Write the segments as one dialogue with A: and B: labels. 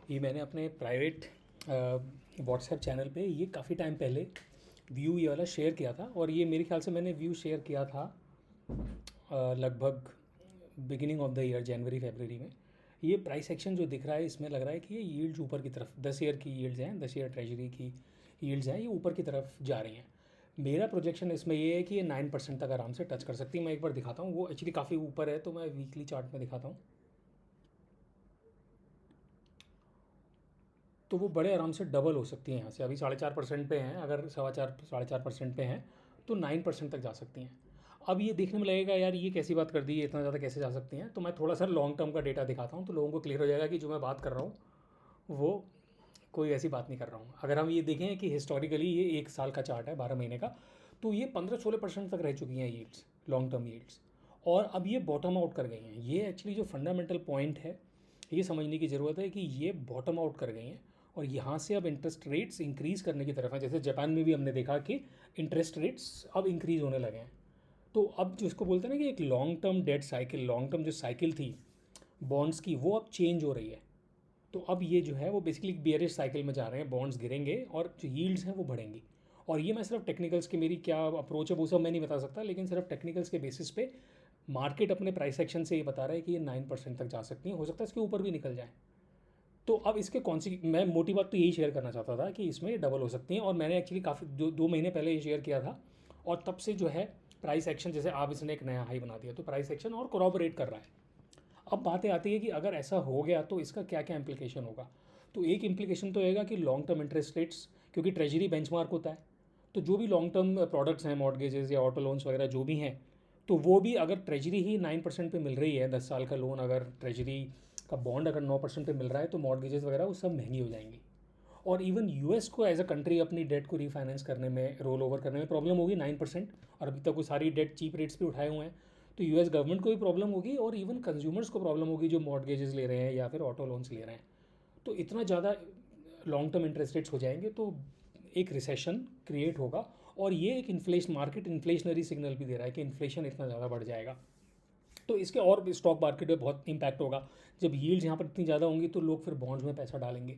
A: ये मैंने अपने प्राइवेट व्हाट्सएप चैनल पे ये काफ़ी टाइम पहले व्यू ये वाला शेयर किया था, और ये मेरे ख्याल से मैंने व्यू शेयर किया था लगभग बिगिनिंग ऑफ द ईयर, जनवरी फरवरी में। ये प्राइस एक्शन जो दिख रहा है इसमें लग रहा है कि ये यील्ड्स ऊपर की तरफ, 10 ईयर की यील्ड्स हैं, 10 ईयर ट्रेजरी की यील्ड्स हैं, ये ऊपर की तरफ जा रही हैं। मेरा प्रोजेक्शन इसमें ये है कि ये 9% तक आराम से टच कर सकती है। मैं एक बार दिखाता हूँ, वो एक्चुअली काफ़ी ऊपर है, तो मैं वीकली चार्ट में दिखाता हूँ। तो वो बड़े आराम से डबल हो सकती हैं यहाँ से। अभी 4.5% पे हैं, अगर 4.25 साढ़े 4% पे हैं तो 9% तक जा सकती हैं। अब ये देखने में लगेगा यार ये कैसी बात कर दी, ये इतना ज़्यादा कैसे जा सकती हैं। तो मैं थोड़ा सा लॉन्ग टर्म का डेटा दिखाता हूँ, तो लोगों को क्लियर हो जाएगा कि जो मैं बात कर रहा हूँ वो कोई ऐसी बात नहीं कर रहा हूँ। अगर हम ये देखें कि हिस्टोरिकली ये 1 साल का चार्ट है, 12 महीने का, तो ये 15-16% तक रह चुकी हैं यील्ड्स, लॉन्ग टर्म यील्ड्स। और अब ये बॉटम आउट कर गई हैं। ये एक्चुअली जो फंडामेंटल पॉइंट है ये समझने की ज़रूरत है कि ये बॉटम आउट कर गई हैं और यहाँ से अब इंटरेस्ट रेट्स इंक्रीज़ करने की तरफ है। जैसे जापान में भी हमने देखा कि इंटरेस्ट रेट्स अब इंक्रीज़ होने लगे हैं। तो अब जो इसको बोलते हैं ना कि एक long term debt cycle, long term जो साइकिल थी बॉन्ड्स की, वो अब चेंज हो रही है। तो अब ये जो है वो बेसिकली बियरिश साइकिल में जा रहे हैं, बॉन्ड्स गिरेंगे और जो यील्ड्स हैं वो बढ़ेंगी। और ये मैं सिर्फ टेक्निकल्स की मेरी क्या अप्रोच है वो सब मैं नहीं बता सकता, लेकिन सिर्फ टेक्निकल्स के बेसिस पे मार्केट अपने प्राइस एक्शन से ये बता रहा है कि ये 9% तक जा सकती हैं, हो सकता है इसके ऊपर भी निकल जाए। तो अब इसके कौन सी, मैं मोटी बात तो यही शेयर करना चाहता था कि इसमें ये डबल हो सकती हैं। और मैंने एक्चुअली काफ़ी 2 महीने पहले ये शेयर किया था, और तब से जो है प्राइस एक्शन, जैसे आप इसने एक नया हाई बना दिया तो प्राइस एक्शन और कोरॉबरेट कर रहा है। अब बातें आती है कि अगर ऐसा हो गया तो इसका क्या क्या इम्प्लीकेशन होगा। तो एक इम्प्लीकेशन तो रहेगा कि लॉन्ग टर्म इंटरेस्ट रेट्स, क्योंकि ट्रेजरी बेंचमार्क होता है, तो जो भी लॉन्ग टर्म प्रोडक्ट्स हैं, मॉर्गेजेस या ऑटो लोन्स वगैरह जो भी हैं, तो वो भी अगर ट्रेजरी ही 9% पे मिल रही है, 10 साल का लोन, अगर ट्रेजरी का बॉन्ड अगर 9% पे मिल रहा है, तो मॉर्गेजेस वगैरह वो सब महंगी हो जाएंगी। और इवन यूएस को एज अ कंट्री अपनी डेट को रीफाइनेंस करने में, रोल ओवर करने में प्रॉब्लम होगी 9%, और अभी तक वो सारी डेट चीप रेट्स पे उठाए हुए हैं। तो यूएस गवर्नमेंट को भी प्रॉब्लम होगी और इवन कंज्यूमर्स को प्रॉब्लम होगी जो मॉर्गेजेस ले रहे हैं या फिर ऑटो लोन्स ले रहे हैं। तो इतना ज़्यादा लॉन्ग टर्म इंटरेस्ट रेट्स हो जाएंगे तो एक रिसेशन क्रिएट होगा। और ये एक इन्फ्लेशन, मार्केट इन्फ्लेशनरी सिग्नल भी दे रहा है कि इन्फ्लेशन इतना ज़्यादा बढ़ जाएगा। तो इसके और भी स्टॉक मार्केट में बहुत इंपैक्ट होगा। जब यील्ड्स यहाँ पर इतनी ज़्यादा होंगी तो लोग फिर बॉन्ड्स में पैसा डालेंगे,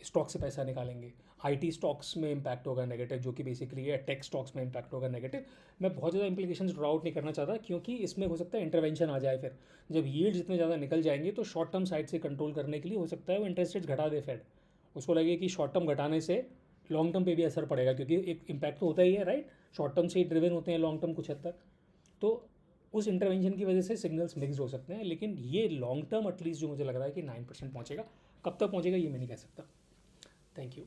A: स्टॉक से पैसा निकालेंगे। आईटी स्टॉक्स में इंपैक्ट होगा नेगेटिव, जो कि बेसिकली है टेक स्टॉक्स में इंपैक्ट होगा नेगेटिव। मैं बहुत ज़्यादा इंप्लीकेशंस ड्रॉ आउट नहीं करना चाहता, क्योंकि इसमें हो सकता है इंटरवेंशन आ जाए। फिर जब यील्ड्स इतने ज़्यादा निकल जाएंगे तो शॉर्ट टर्म साइड से कंट्रोल करने के लिए हो सकता है वो इंटरेस्ट रेट्स घटा दे फेड। उसको लगे कि शॉर्ट टर्म घटाने से लॉन्ग टर्म पे भी असर पड़ेगा, क्योंकि एक इम्पैक्ट तो होता ही है, राइट। शॉर्ट टर्म से ही ड्रिवन होते हैं लॉन्ग टर्म कुछ हद तक। तो उस इंटरवेंशन की वजह से सिग्नल्स मिक्स हो सकते हैं, लेकिन ये लॉन्ग टर्म एटलीस्ट जो मुझे लग रहा है कि 9% पहुंचेगा। कब तक पहुंचेगा ये मैं नहीं कह सकता। Thank you.